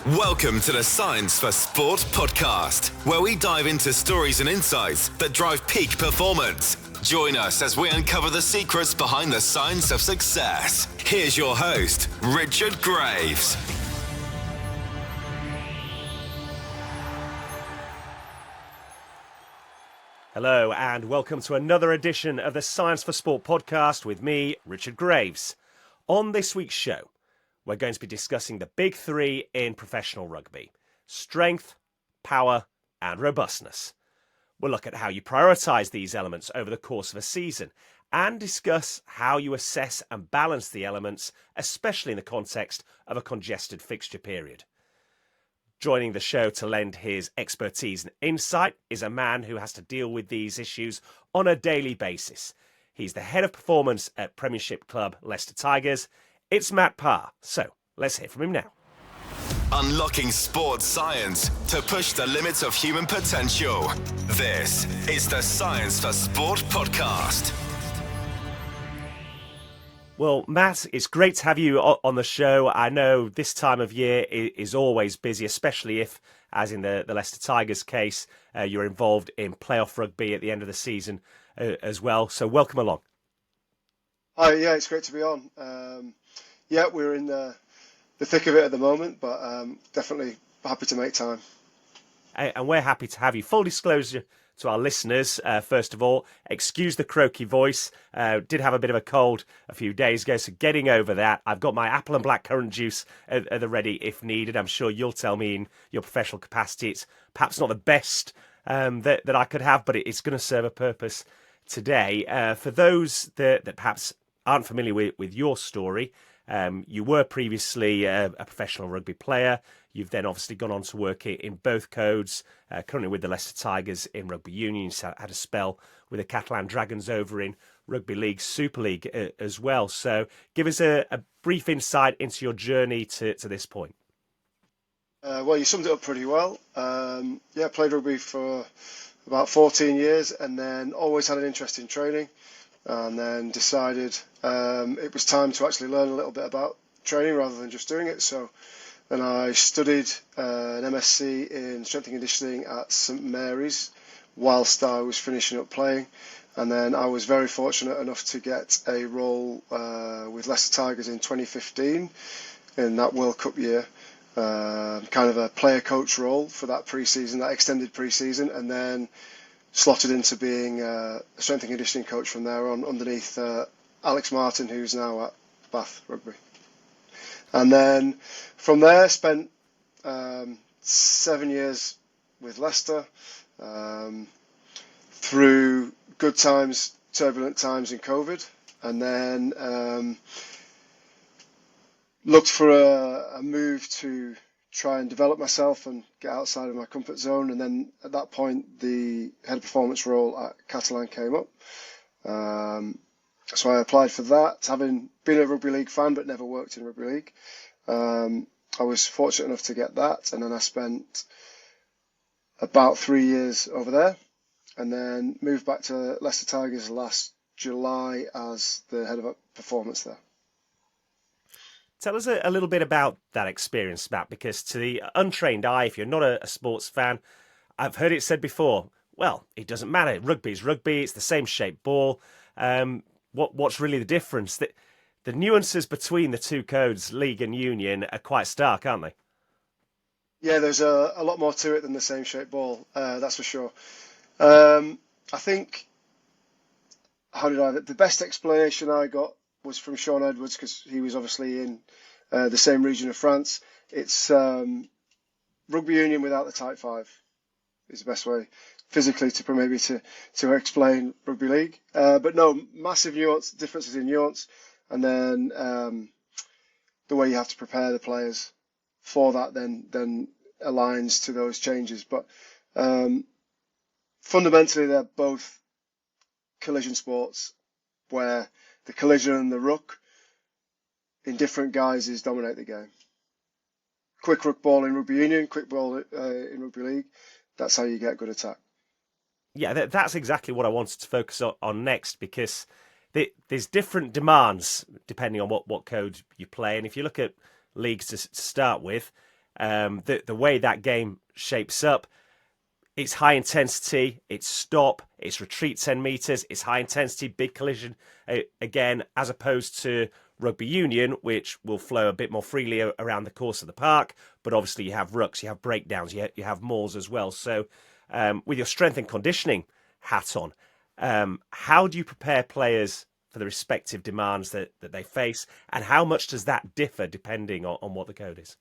Welcome to the Science for Sport podcast, where we dive into stories and insights that drive peak performance. Join us as we uncover the secrets behind the science of success. Here's your host, Richard Graves. Hello and welcome to another edition of the Science for Sport podcast with me, Richard Graves. On this week's show, we're going to be discussing the big three in professional rugby: strength, power and robustness. We'll look at how you prioritise these elements over the course of a season and discuss how you assess and balance the elements, especially in the context of a congested fixture period. Joining the show to lend his expertise and insight is a man who has to deal with these issues on a daily basis. He's the head of performance at Premiership club Leicester Tigers. It's Matt Parr. So let's hear from him now. Unlocking sports science to push the limits of human potential. This is the Science for Sport podcast. Well, Matt, it's great to have you on the show. I know this time of year is always busy, especially if, as in the Leicester Tigers case, you're involved in playoff rugby at the end of the season as well. So welcome along. Hi, yeah, it's great to be on. We're in the thick of it at the moment, but definitely happy to make time. And we're happy to have you. Full disclosure to our listeners, first of all, excuse the croaky voice. Did have a bit of a cold a few days ago, so getting over that. I've got my apple and blackcurrant juice at the ready if needed. I'm sure you'll tell me in your professional capacity it's perhaps not the best that I could have, but it's going to serve a purpose today. For those that perhaps aren't familiar with your story, you were previously a professional rugby player. You've then obviously gone on to work in both codes, currently with the Leicester Tigers in rugby union. You had a spell with the Catalan Dragons over in Rugby League, Super League as well. So give us a brief insight into your journey to this point. Well, you summed it up pretty well. Played rugby for about 14 years and then always had an interest in training, and then decided it was time to actually learn a little bit about training rather than just doing it. So then I studied an MSc in strength and conditioning at St Mary's whilst I was finishing up playing. And then I was very fortunate enough to get a role with Leicester Tigers in 2015 in that World Cup year. Kind of a player coach role for that pre-season, that extended pre-season, and then slotted into being a strength and conditioning coach from there on underneath Alex Martin, who's now at Bath Rugby. And then from there spent 7 years with Leicester, through good times, turbulent times in COVID, and then looked for a move to try and develop myself and get outside of my comfort zone. And then at that point, the head of performance role at Catalan came up. So I applied for that, having been a rugby league fan but never worked in rugby league. I was fortunate enough to get that, and then I spent about 3 years over there, and then moved back to Leicester Tigers last July as the head of performance there. Tell us a little bit about that experience, Matt, because to the untrained eye, if you're not a sports fan, I've heard it said before, well, it doesn't matter. Rugby's rugby. It's the same shaped ball. What's really the difference? The nuances between the two codes, league and union, are quite stark, aren't they? Yeah, there's a lot more to it than the same shaped ball. That's for sure. I think, the best explanation I got was from Sean Edwards, because he was obviously in the same region of France. It's rugby union without the Type 5 is the best way physically to explain rugby league. But no, massive differences in nuance, and then the way you have to prepare the players for that then aligns to those changes. But fundamentally, they're both collision sports where the collision and the ruck in different guises dominate the game. Quick ruck ball in rugby union, quick ball in rugby league. That's how you get good attack. Yeah, that's exactly what I wanted to focus on next, because there's different demands depending on what code you play. And if you look at leagues to start with, the way that game shapes up. It's high intensity, it's stop, it's retreat 10 metres, it's high intensity, big collision again, as opposed to rugby union, which will flow a bit more freely around the course of the park. But obviously you have rucks, you have breakdowns, you have mauls as well. So with your strength and conditioning hat on, how do you prepare players for the respective demands that they face? And how much does that differ depending on what the code is?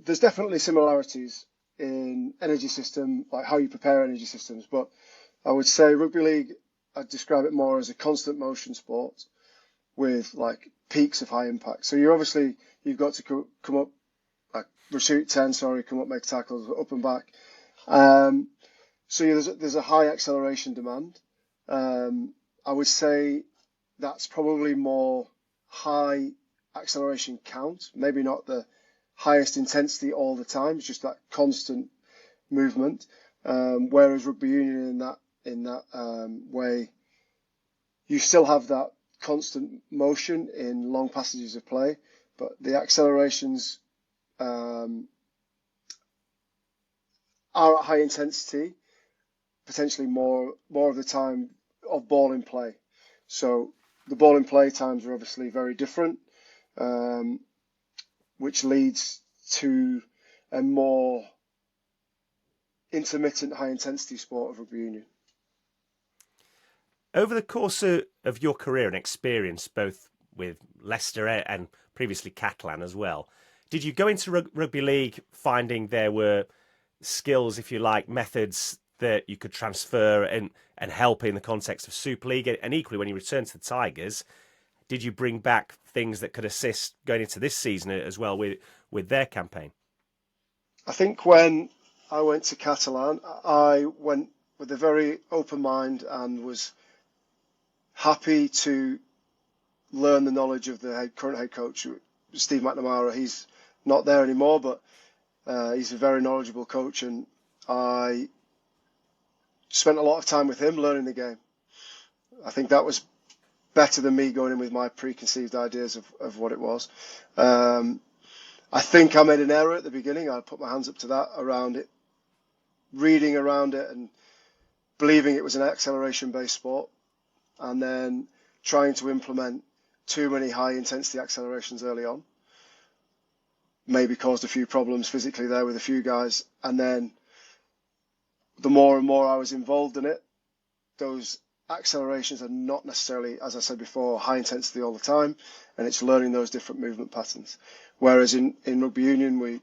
There's definitely similarities in energy system, like how you prepare energy systems, but I would say rugby league, I'd describe it more as a constant motion sport with like peaks of high impact. So you've got to come up, like retreat 10, come up, make tackles up and back. So there's a high acceleration demand. I would say that's probably more high acceleration count, maybe not the highest intensity all the time. It's just that constant movement. Whereas rugby union in that way, you still have that constant motion in long passages of play, but the accelerations are at high intensity, potentially more of the time of ball in play. So the ball in play times are obviously very different. Which leads to a more intermittent high-intensity sport of rugby union. Over the course of your career and experience, both with Leicester and previously Catalan as well, did you go into rugby league finding there were skills, if you like, methods that you could transfer and help in the context of Super League? And equally, when you returned to the Tigers, did you bring back things that could assist going into this season as well with their campaign? I think when I went to Catalan, I went with a very open mind and was happy to learn the knowledge of the current head coach, Steve McNamara. He's not there anymore, but he's a very knowledgeable coach, and I spent a lot of time with him learning the game. I think that was better than me going in with my preconceived ideas of what it was. I think I made an error at the beginning. I put my hands up to that around it, reading around it and believing it was an acceleration-based sport, and then trying to implement too many high-intensity accelerations early on. Maybe caused a few problems physically there with a few guys. And then the more and more I was involved in it, those accelerations are not necessarily, as I said before, high intensity all the time, and it's learning those different movement patterns. Whereas in rugby union, we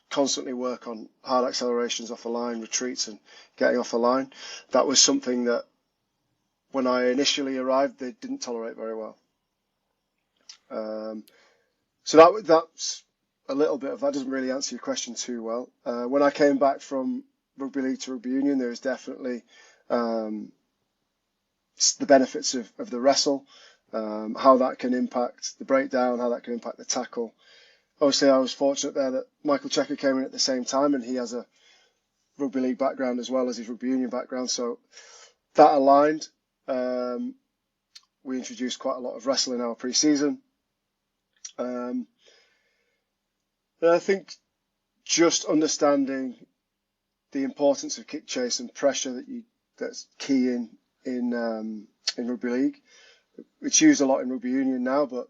constantly work on hard accelerations off the line, retreats and getting off the line. That was something that when I initially arrived, they didn't tolerate very well. So that's a little bit of that. Doesn't really answer your question too well. When I came back from rugby league to rugby union, there was definitely the benefits of the wrestle, how that can impact the breakdown, how that can impact the tackle. Obviously, I was fortunate there that Michael Checker came in at the same time, and he has a rugby league background as well as his rugby union background, so that aligned. We introduced quite a lot of wrestling in our pre-season. And I think just understanding the importance of kick chase and pressure that's key in rugby league. It's used a lot in rugby union now, but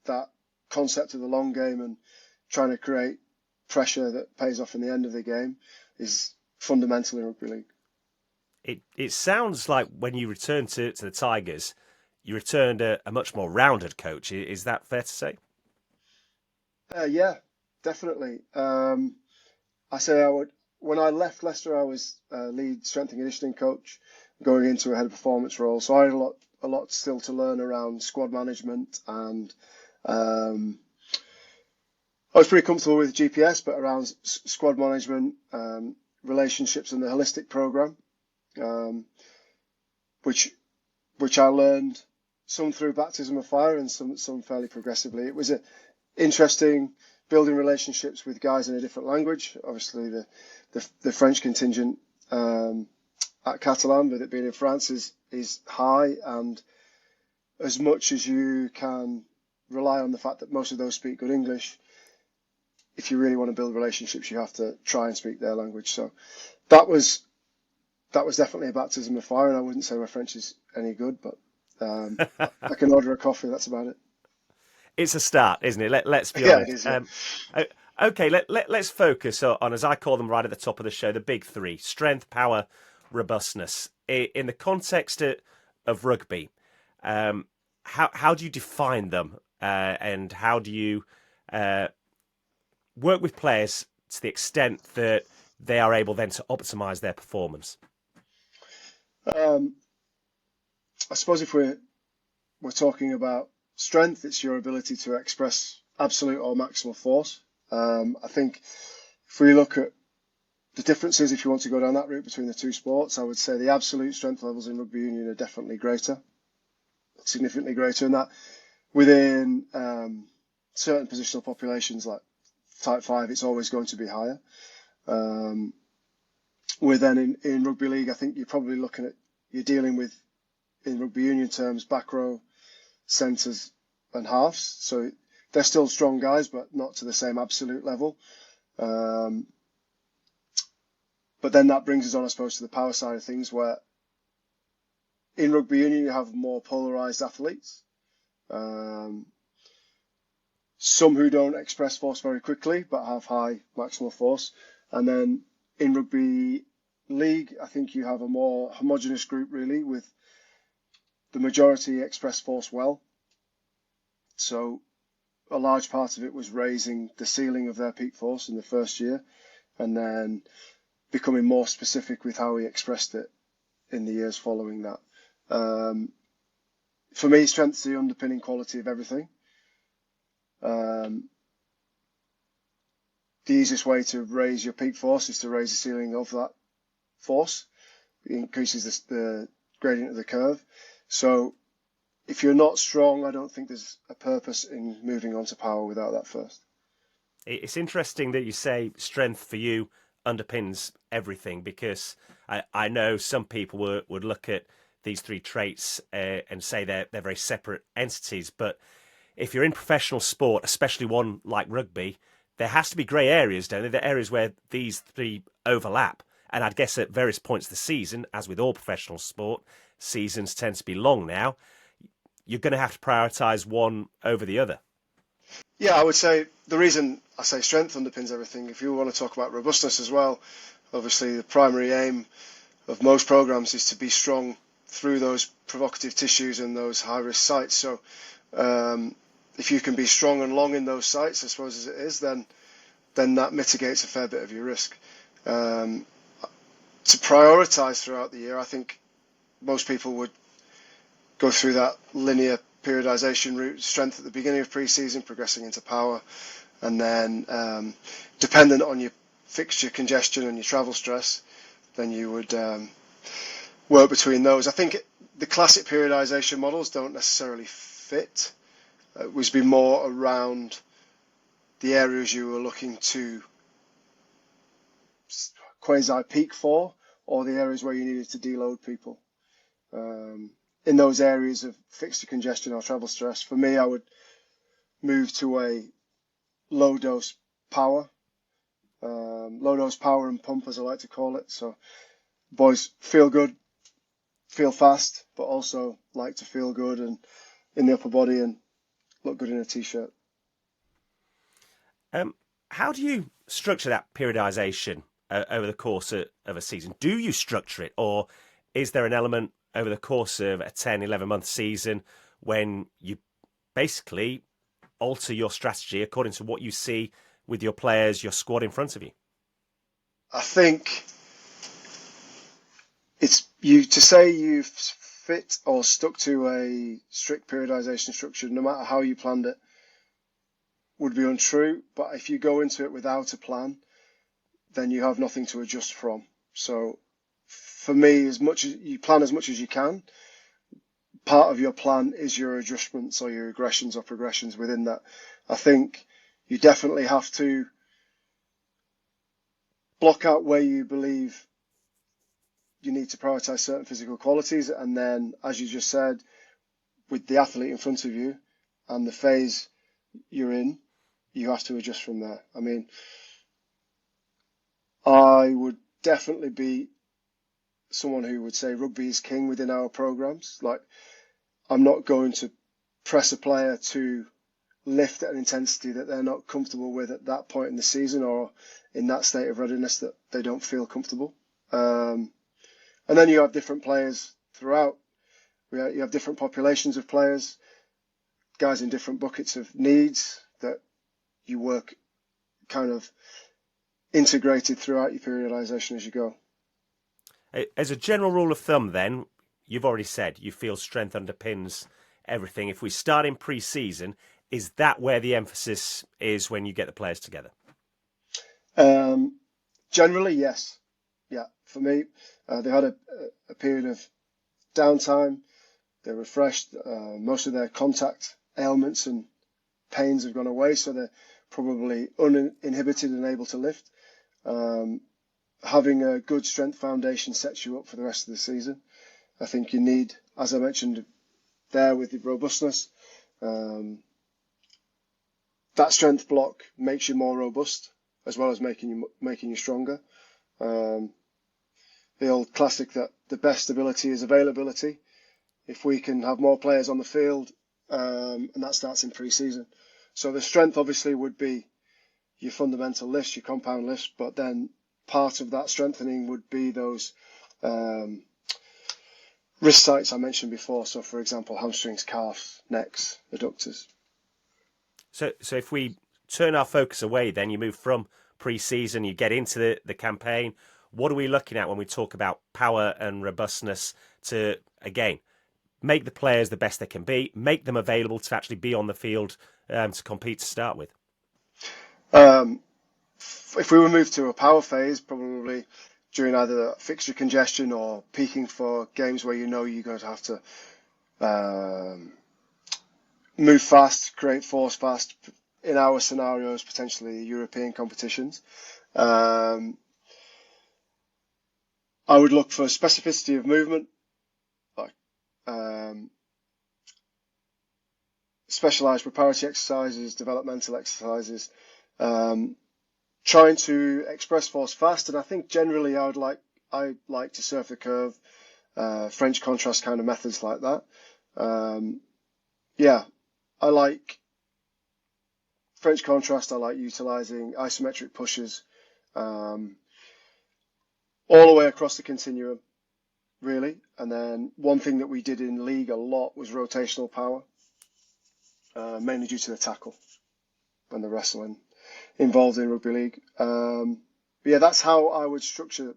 that concept of the long game and trying to create pressure that pays off in the end of the game is fundamental in rugby league. It sounds like when you returned to the Tigers, you returned a much more rounded coach. Is that fair to say? Yeah, definitely. When I left Leicester, I was lead strength and conditioning coach, going into a head of performance role. So I had a lot still to learn around squad management, and I was pretty comfortable with GPS, but around squad management, relationships, and the holistic program, which I learned some through baptism of fire and some fairly progressively. It was interesting building relationships with guys in a different language. Obviously, the French contingent at Catalan, with it being in France, is high, and as much as you can rely on the fact that most of those speak good English. If you really want to build relationships, you have to try and speak their language. So that was definitely a baptism of fire, and I wouldn't say my French is any good, but I can order a coffee. That's about it. It's a start, isn't it? Let's be Yeah, honest. it is. Yeah. Okay, let's focus on, as I call them right at the top of the show, the big three: strength, power, robustness. In the context of rugby, how do you define them, and how do you work with players to the extent that they are able then to optimise their performance? I suppose if we're talking about strength, it's your ability to express absolute or maximal force. I think if we look at the differences, if you want to go down that route between the two sports, I would say the absolute strength levels in rugby union are definitely greater, significantly greater, and that within certain positional populations like Type 5, it's always going to be higher. Where then in rugby league, I think you're probably you're dealing with, in rugby union terms, back row, centres and halves. So they're still strong guys, but not to the same absolute level. But then that brings us on, I suppose, to the power side of things, where in rugby union you have more polarised athletes. Some who don't express force very quickly, but have high maximal force. And then in rugby league, I think you have a more homogenous group, really, with the majority express force well. So a large part of it was raising the ceiling of their peak force in the first year, and then becoming more specific with how he expressed it in the years following that. For me, strength's the underpinning quality of everything. The easiest way to raise your peak force is to raise the ceiling of that force. It increases the gradient of the curve. So if you're not strong, I don't think there's a purpose in moving on to power without that first. It's interesting that you say strength for you underpins everything, because I know some people would look at these three traits and say they're very separate entities. But if you're in professional sport, especially one like rugby, there has to be grey areas, don't there? The areas where these three overlap. And I'd guess at various points of the season, as with all professional sport, seasons tend to be long now. You're going to have to prioritise one over the other. Yeah, I would say the reason I say strength underpins everything, if you want to talk about robustness as well, obviously the primary aim of most programs is to be strong through those provocative tissues and those high-risk sites. So if you can be strong and long in those sites, I suppose as it is, then that mitigates a fair bit of your risk. To prioritise throughout the year, I think most people would go through that linear periodisation route: strength at the beginning of pre-season, progressing into power, and then dependent on your fixture congestion and your travel stress, then you would work between those. I think the classic periodisation models don't necessarily fit. It would be more around the areas you were looking to quasi-peak for, or the areas where you needed to deload people. In those areas of fixture congestion or travel stress, for me, I would move to a low-dose power and pump, as I like to call it. So boys feel good, feel fast, but also like to feel good and in the upper body and look good in a t-shirt. How do you structure that periodisation over the course of a season? Do you structure it, or is there an element over the course of a 10, 11-month season when you basically alter your strategy according to what you see with your players, your squad in front of you? I think it's to say you've fit or stuck to a strict periodisation structure, no matter how you planned it, would be untrue. But if you go into it without a plan, then you have nothing to adjust from. So for me, as much as you plan as much as you can, part of your plan is your adjustments or your regressions or progressions within that. I think you definitely have to block out where you believe you need to prioritise certain physical qualities, and then, as you just said, with the athlete in front of you, and the phase you're in, you have to adjust from there. I mean, I would definitely be someone who would say rugby is king within our programs. Like, I'm not going to press a player to lift at an intensity that they're not comfortable with at that point in the season, or in that state of readiness that they don't feel comfortable. And then you have different players throughout. You have different populations of players, guys in different buckets of needs that you work kind of integrated throughout your periodization as you go. As a general rule of thumb, then, you've already said you feel strength underpins everything. If we start in pre-season, is that where the emphasis is when you get the players together? Generally, yes. Yeah, for me, they had a period of downtime. They're refreshed. Most of their contact ailments and pains have gone away, so they're probably uninhibited and able to lift. Having a good strength foundation sets you up for the rest of the season. I think you need, as I mentioned there with the robustness, that strength block makes you more robust as well as making you stronger. The old classic that the best ability is availability. If we can have more players on the field, and that starts in pre-season. So the strength obviously would be your fundamental lifts, your compound lifts, but then part of that strengthening would be those wrist sites I mentioned before. So, for example, hamstrings, calves, necks, adductors. So if we turn our focus away, then you move from pre-season, you get into the campaign. What are we looking at when we talk about power and robustness to, again, make the players the best they can be, make them available to actually be on the field to compete to start with? If we were moved to a power phase, probably during either fixture congestion or peaking for games where you know you're going to have to move fast, create force fast, in our scenarios, potentially European competitions, I would look for specificity of movement, like specialised preparatory exercises, developmental exercises, trying to express force fast. And I think generally I like to surf the curve, French contrast kind of methods like that. I like French contrast. I like utilising isometric pushes all the way across the continuum, really. And then one thing that we did in league a lot was rotational power, mainly due to the tackle and the wrestling involved in rugby league. That's how I would structure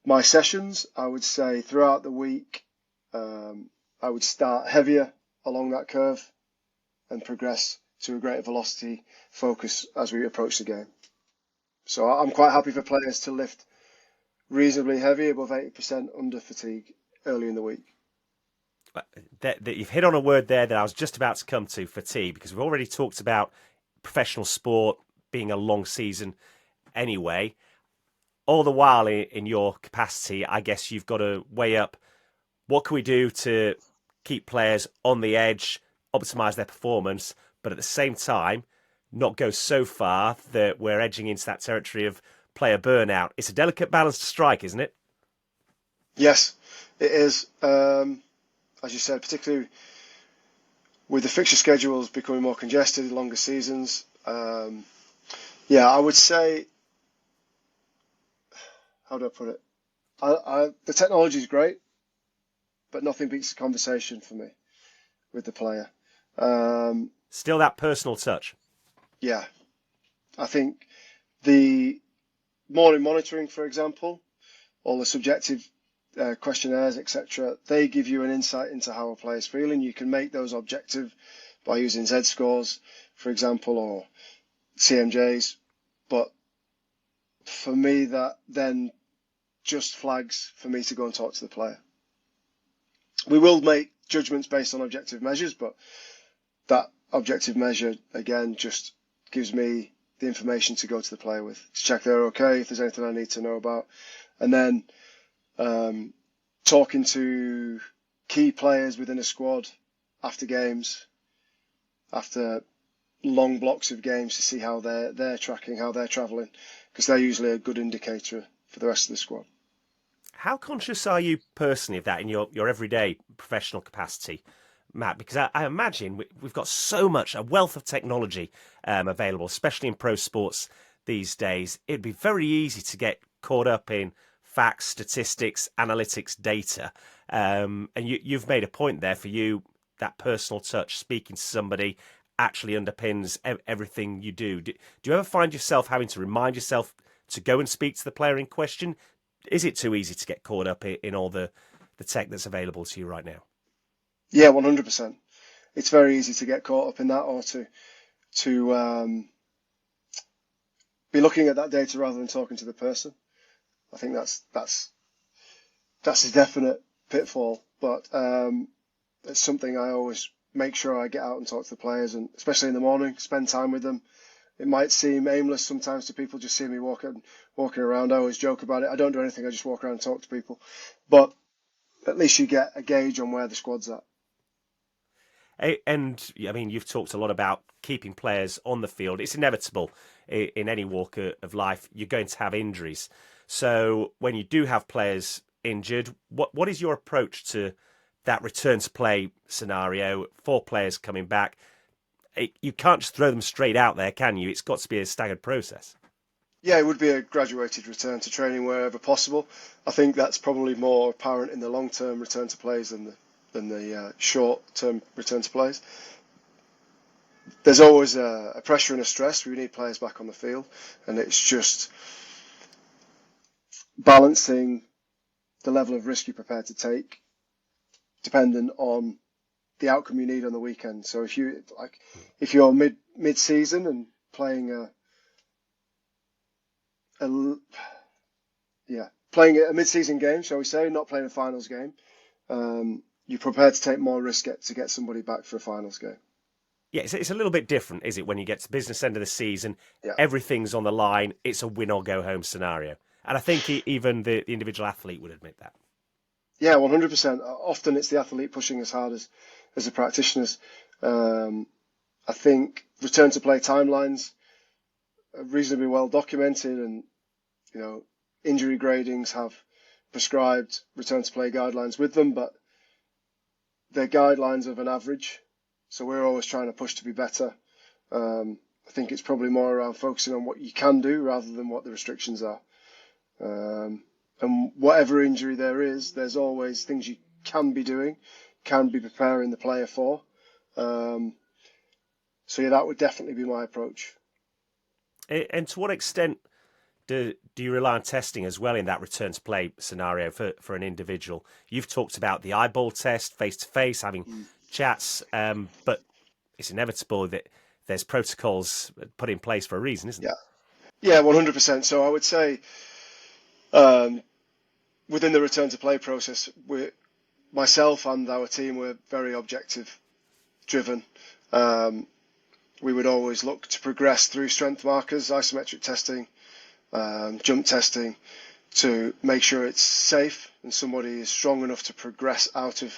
my sessions. I would say throughout the week, I would start heavier along that curve and progress to a greater velocity focus as we approach the game. So I'm quite happy for players to lift reasonably heavy, above 80% under fatigue early in the week. That you've hit on a word there that I was just about to come to, fatigue, because we've already talked about professional sport being a long season anyway. All the while in your capacity, I guess you've got to weigh up what can we do to keep players on the edge, optimise their performance, but at the same time, not go so far that we're edging into that territory of player burnout. It's a delicate balance to strike, isn't it? Yes, it is. As you said, particularly with the fixture schedules becoming more congested, longer seasons. I would say, how do I put it? The technology is great, but nothing beats the conversation for me with the player. Still that personal touch. Yeah. I think the morning monitoring, for example, all the subjective questionnaires, etc., they give you an insight into how a player's feeling. You can make those objective by using Z scores, for example, or CMJs. But for me, that then just flags for me to go and talk to the player. We will make judgments based on objective measures, but that objective measure, again, just gives me the information to go to the player with, to check they're okay, if there's anything I need to know about. And then talking to key players within a squad, after games, after long blocks of games, to see how they're tracking, how they're travelling, because they're usually a good indicator for the rest of the squad. How conscious are you personally of that in your everyday professional capacity, Matt? Because I imagine we've got so much, a wealth of technology available, especially in pro sports these days. It'd be very easy to get caught up in facts, statistics, analytics, data. And you've made a point there for you, that personal touch, speaking to somebody actually underpins everything you do. Do you ever find yourself having to remind yourself to go and speak to the player in question? Is it too easy to get caught up in all the tech that's available to you right now? Yeah, 100%. It's very easy to get caught up in that, or to be looking at that data rather than talking to the person. I think that's a definite pitfall, but it's something I always make sure I get out and talk to the players, and especially in the morning, spend time with them. It might seem aimless sometimes to people just seeing me walking around. I always joke about it. I don't do anything. I just walk around and talk to people. But at least you get a gauge on where the squad's at. And I mean, you've talked a lot about keeping players on the field. It's inevitable in any walk of life. You're going to have injuries. So when you do have players injured, what is your approach to that return to play scenario? 4 players coming back. You can't just throw them straight out there, can you? It's got to be a staggered process. Yeah, it would be a graduated return to training wherever possible. I think that's probably more apparent in the long-term return to plays than the short-term return to plays. There's always a pressure and a stress. We need players back on the field, and it's just balancing the level of risk you're prepared to take, dependent on the outcome you need on the weekend. So if you're mid-season and playing a mid-season game, shall we say, not playing a finals game, you're prepared to take more risk to get somebody back for a finals game. Yeah, it's a little bit different, is it, when you get to the business end of the season, Yeah. Everything's on the line, it's a win or go home scenario. And I think even the individual athlete would admit that. Yeah, 100%. Often it's the athlete pushing as hard as the practitioners. I think return to play timelines are reasonably well documented, and injury gradings have prescribed return to play guidelines with them, but they're guidelines of an average. So we're always trying to push to be better. I think it's probably more around focusing on what you can do rather than what the restrictions are. And whatever injury there is, there's always things you can be doing, can be preparing the player for. So yeah, that would definitely be my approach. And to what extent do you rely on testing as well in that return to play scenario for an individual? You've talked about the eyeball test, face to face, having chats, but it's inevitable that there's protocols put in place for a reason, isn't it? Yeah, 100%. So I would say within the return to play process, myself and our team were very objective driven. We would always look to progress through strength markers, isometric testing, jump testing, to make sure it's safe and somebody is strong enough to progress out of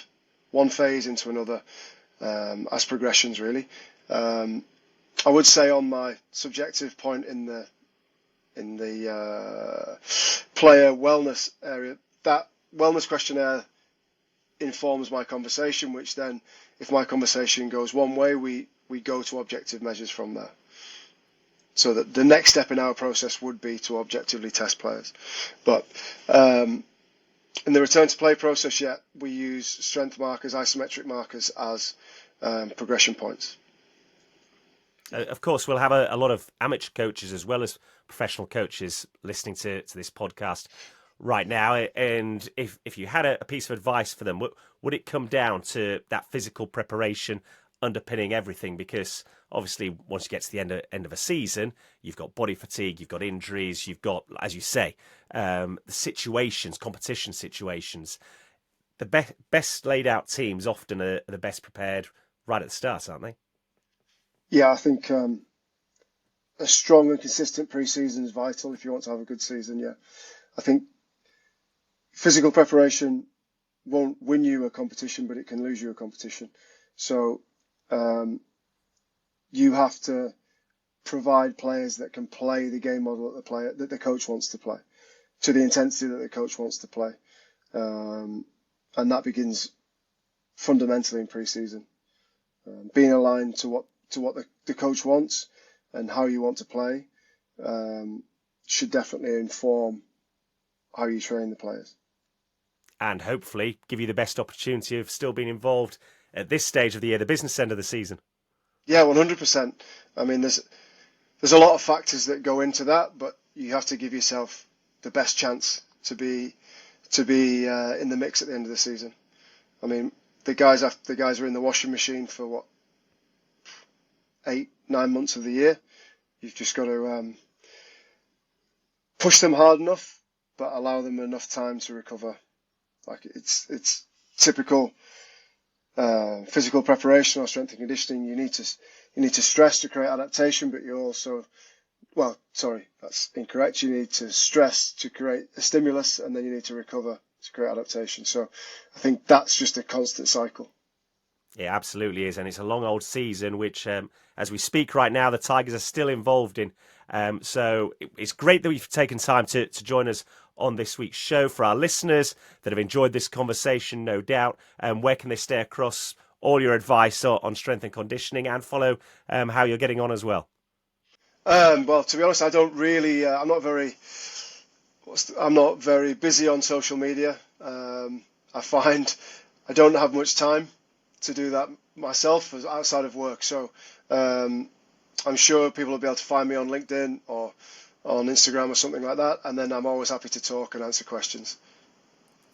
one phase into another as progressions, really. I would say on my subjective point in the player wellness area, that wellness questionnaire informs my conversation, which then, if my conversation goes one way, we go to objective measures from there. So that the next step in our process would be to objectively test players. But in the return to play process, we use strength markers, isometric markers as progression points. Of course, we'll have a lot of amateur coaches as well as professional coaches listening to this podcast right now. And if you had a piece of advice for them, would it come down to that physical preparation underpinning everything? Because obviously, once you get to the end of a season, you've got body fatigue, you've got injuries, you've got, as you say, the situations, competition situations. The best laid out teams often are the best prepared right at the start, aren't they? Yeah, I think a strong and consistent pre-season is vital if you want to have a good season. Yeah, I think physical preparation won't win you a competition, but it can lose you a competition. So you have to provide players that can play the game model that the coach wants to play, to the intensity that the coach wants to play. And that begins fundamentally in pre-season. Being aligned to what the coach wants and how you want to play should definitely inform how you train the players. And hopefully give you the best opportunity of still being involved at this stage of the year, the business end of the season. Yeah, 100%. I mean, there's a lot of factors that go into that, but you have to give yourself the best chance to be in the mix at the end of the season. I mean, the guys are in the washing machine for 8-9 months of the year. You've just got to push them hard enough, but allow them enough time to recover. Like it's typical physical preparation or strength and conditioning. You need to stress to create adaptation, but you also, that's incorrect. You need to stress to create a stimulus, and then you need to recover to create adaptation. So I think that's just a constant cycle. It absolutely is, and it's a long old season, which, as we speak right now, the Tigers are still involved in. So it's great that you've taken time to join us on this week's show. For our listeners that have enjoyed this conversation, no doubt, where can they stay across all your advice on strength and conditioning and follow how you're getting on as well? Well, to be honest, I don't really. I'm not very busy on social media. I find I don't have much time to do that myself outside of work. So I'm sure people will be able to find me on LinkedIn or on Instagram or something like that. And then I'm always happy to talk and answer questions.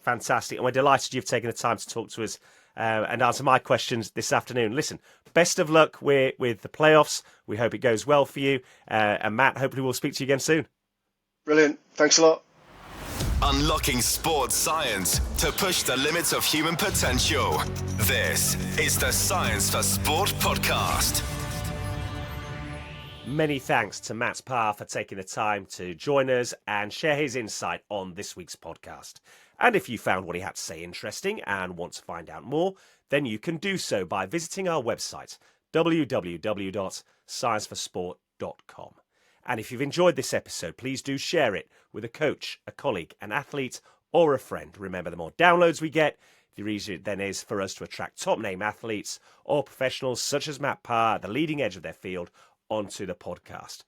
Fantastic. And we're delighted you've taken the time to talk to us and answer my questions this afternoon. Listen, best of luck with the playoffs. We hope it goes well for you. And Matt, hopefully we'll speak to you again soon. Brilliant. Thanks a lot. Unlocking sports science to push the limits of human potential. This is the Science for Sport podcast. Many thanks to Matt Parr for taking the time to join us and share his insight on this week's podcast. And if you found what he had to say interesting and want to find out more, then you can do so by visiting our website, www.scienceforsport.com. And if you've enjoyed this episode, please do share it with a coach, a colleague, an athlete, or a friend. Remember, the more downloads we get, the easier it then is for us to attract top-name athletes or professionals such as Matt Parr at the leading edge of their field onto the podcast.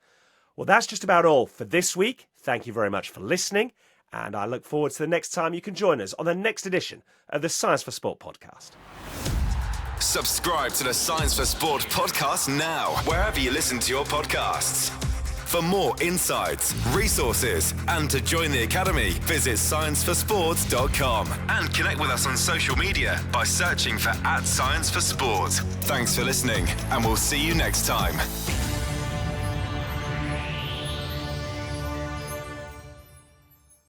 Well, that's just about all for this week. Thank you very much for listening, and I look forward to the next time you can join us on the next edition of the Science for Sport podcast. Subscribe to the Science for Sport podcast now, wherever you listen to your podcasts. For more insights, resources, and to join the Academy, visit scienceforsport.com and connect with us on social media by searching for @ScienceForSport. Thanks for listening, and we'll see you next time.